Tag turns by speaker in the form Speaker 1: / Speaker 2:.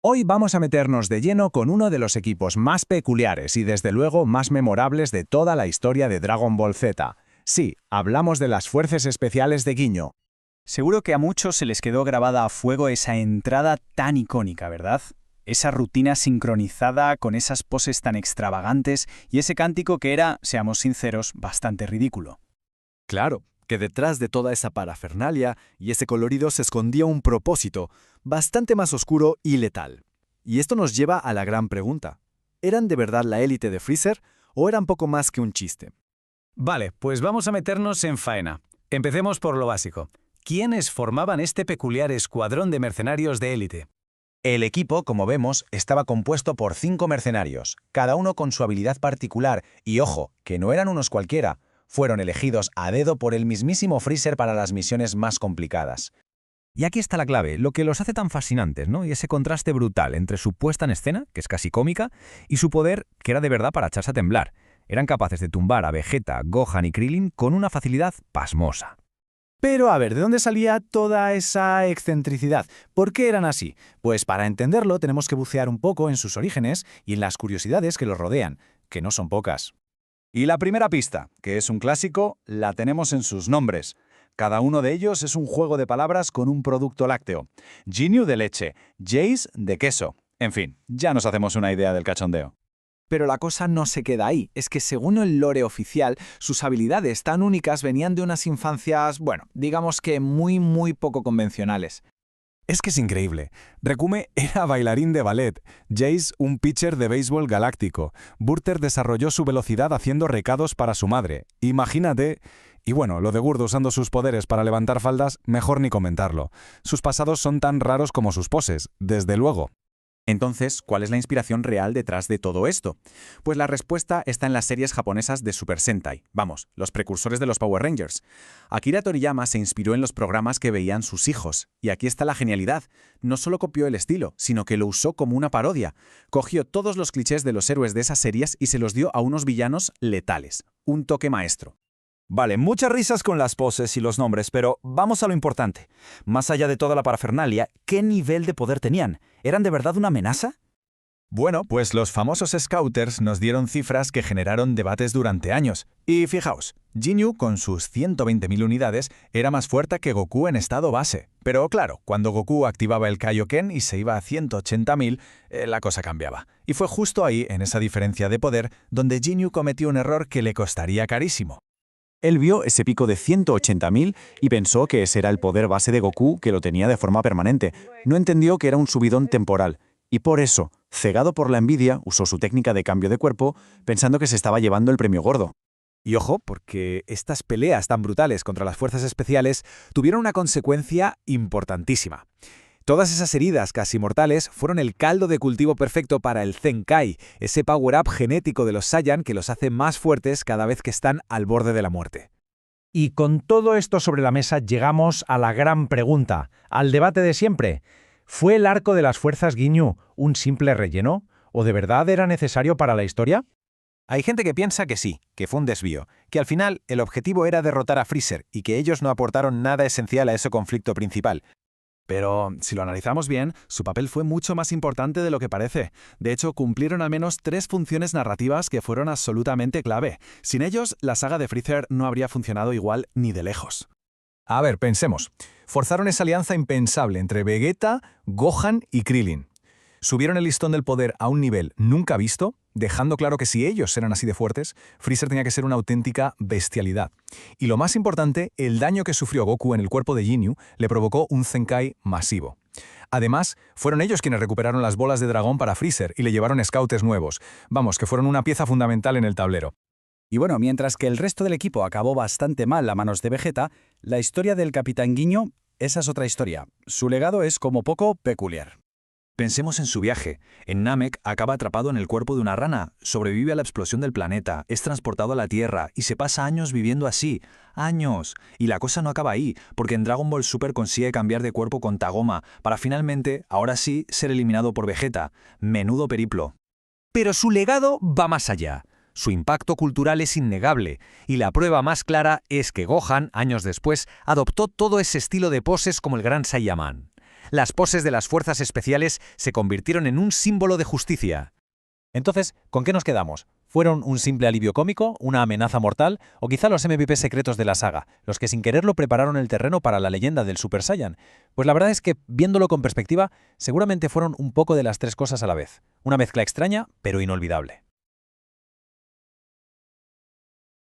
Speaker 1: Hoy vamos a meternos de lleno con uno de los equipos más peculiares y desde luego más memorables de toda la historia de Dragon Ball Z. Sí, hablamos de las Fuerzas Especiales de Ginyu.
Speaker 2: Seguro que a muchos se les quedó grabada a fuego esa entrada tan icónica, ¿verdad? Esa rutina sincronizada con esas poses tan extravagantes y ese cántico que era, seamos sinceros, bastante ridículo.
Speaker 3: Claro, que detrás de toda esa parafernalia y ese colorido se escondía un propósito, bastante más oscuro y letal. Y esto nos lleva a la gran pregunta. ¿Eran de verdad la élite de Freezer o eran poco más que un chiste?
Speaker 4: Vale, pues vamos a meternos en faena. Empecemos por lo básico. ¿Quiénes formaban este peculiar escuadrón de mercenarios de élite?
Speaker 1: El equipo, como vemos, estaba compuesto por 5 mercenarios, cada uno con su habilidad particular, y ojo, que no eran unos cualquiera, fueron elegidos a dedo por el mismísimo Freezer para las misiones más complicadas.
Speaker 5: Y aquí está la clave, lo que los hace tan fascinantes, ¿no? Y ese contraste brutal entre su puesta en escena, que es casi cómica, y su poder, que era de verdad para echarse a temblar. Eran capaces de tumbar a Vegeta, Gohan y Krillin con una facilidad pasmosa.
Speaker 6: Pero a ver, ¿de dónde salía toda esa excentricidad? ¿Por qué eran así? Pues para entenderlo tenemos que bucear un poco en sus orígenes y en las curiosidades que los rodean, que no son pocas.
Speaker 7: Y la primera pista, que es un clásico, la tenemos en sus nombres. Cada uno de ellos es un juego de palabras con un producto lácteo. Ginyu de leche, Jace de queso. En fin, ya nos hacemos una idea del cachondeo.
Speaker 8: Pero la cosa no se queda ahí, es que según el lore oficial, sus habilidades tan únicas venían de unas infancias, bueno, digamos que muy poco convencionales.
Speaker 4: Es que es increíble. Rekume era bailarín de ballet, Jace un pitcher de béisbol galáctico, Burter desarrolló su velocidad haciendo recados para su madre. Imagínate. Y bueno, lo de Gurdo usando sus poderes para levantar faldas, mejor ni comentarlo. Sus pasados son tan raros como sus poses, desde luego.
Speaker 1: Entonces, ¿cuál es la inspiración real detrás de todo esto? Pues la respuesta está en las series japonesas de Super Sentai, vamos, los precursores de los Power Rangers. Akira Toriyama se inspiró en los programas que veían sus hijos, y aquí está la genialidad. No solo copió el estilo, sino que lo usó como una parodia. Cogió todos los clichés de los héroes de esas series y se los dio a unos villanos letales. Un toque maestro.
Speaker 3: Vale, muchas risas con las poses y los nombres, pero vamos a lo importante. Más allá de toda la parafernalia, ¿qué nivel de poder tenían? ¿Eran de verdad una amenaza?
Speaker 4: Bueno, pues los famosos Scouters nos dieron cifras que generaron debates durante años. Y fijaos, Ginyu, con sus 120.000 unidades, era más fuerte que Goku en estado base. Pero claro, cuando Goku activaba el Kaioken y se iba a 180.000, la cosa cambiaba. Y fue justo ahí, en esa diferencia de poder, donde Ginyu cometió un error que le costaría carísimo.
Speaker 6: Él vio ese pico de 180.000 y pensó que ese era el poder base de Goku que lo tenía de forma permanente. No entendió que era un subidón temporal. Y por eso, cegado por la envidia, usó su técnica de cambio de cuerpo pensando que se estaba llevando el premio gordo.
Speaker 5: Y ojo, porque estas peleas tan brutales contra las fuerzas especiales tuvieron una consecuencia importantísima. Todas esas heridas casi mortales fueron el caldo de cultivo perfecto para el Zenkai, ese power-up genético de los Saiyan que los hace más fuertes cada vez que están al borde de la muerte.
Speaker 9: Y con todo esto sobre la mesa llegamos a la gran pregunta, al debate de siempre. ¿Fue el arco de las fuerzas Ginyu un simple relleno? ¿O de verdad era necesario para la historia?
Speaker 1: Hay gente que piensa que sí, que fue un desvío, que al final el objetivo era derrotar a Freezer y que ellos no aportaron nada esencial a ese conflicto principal. Pero, si lo analizamos bien, su papel fue mucho más importante de lo que parece. De hecho, cumplieron al menos 3 funciones narrativas que fueron absolutamente clave. Sin ellos, la saga de Freezer no habría funcionado igual ni de lejos.
Speaker 4: A ver, pensemos. Forzaron esa alianza impensable entre Vegeta, Gohan y Krillin. Subieron el listón del poder a un nivel nunca visto, dejando claro que si ellos eran así de fuertes, Freezer tenía que ser una auténtica bestialidad. Y lo más importante, el daño que sufrió Goku en el cuerpo de Ginyu le provocó un Zenkai masivo. Además, fueron ellos quienes recuperaron las bolas de dragón para Freezer y le llevaron Scouters nuevos. Vamos, que fueron una pieza fundamental en el tablero.
Speaker 2: Y bueno, mientras que el resto del equipo acabó bastante mal a manos de Vegeta, la historia del Capitán Ginyu, esa es otra historia. Su legado es como poco peculiar.
Speaker 10: Pensemos en su viaje. En Namek acaba atrapado en el cuerpo de una rana, sobrevive a la explosión del planeta, es transportado a la Tierra y se pasa años viviendo así. ¡Años! Y la cosa no acaba ahí, porque en Dragon Ball Super consigue cambiar de cuerpo con Tagoma, para finalmente, ahora sí, ser eliminado por Vegeta. Menudo periplo.
Speaker 5: Pero su legado va más allá. Su impacto cultural es innegable, y la prueba más clara es que Gohan, años después, adoptó todo ese estilo de poses como el Gran Saiyaman. Las poses de las fuerzas especiales se convirtieron en un símbolo de justicia.
Speaker 9: Entonces, ¿con qué nos quedamos? ¿Fueron un simple alivio cómico, una amenaza mortal, o quizá los MVP secretos de la saga, los que sin quererlo prepararon el terreno para la leyenda del Super Saiyan? Pues la verdad es que, viéndolo con perspectiva, seguramente fueron un poco de las tres cosas a la vez. Una mezcla extraña, pero inolvidable.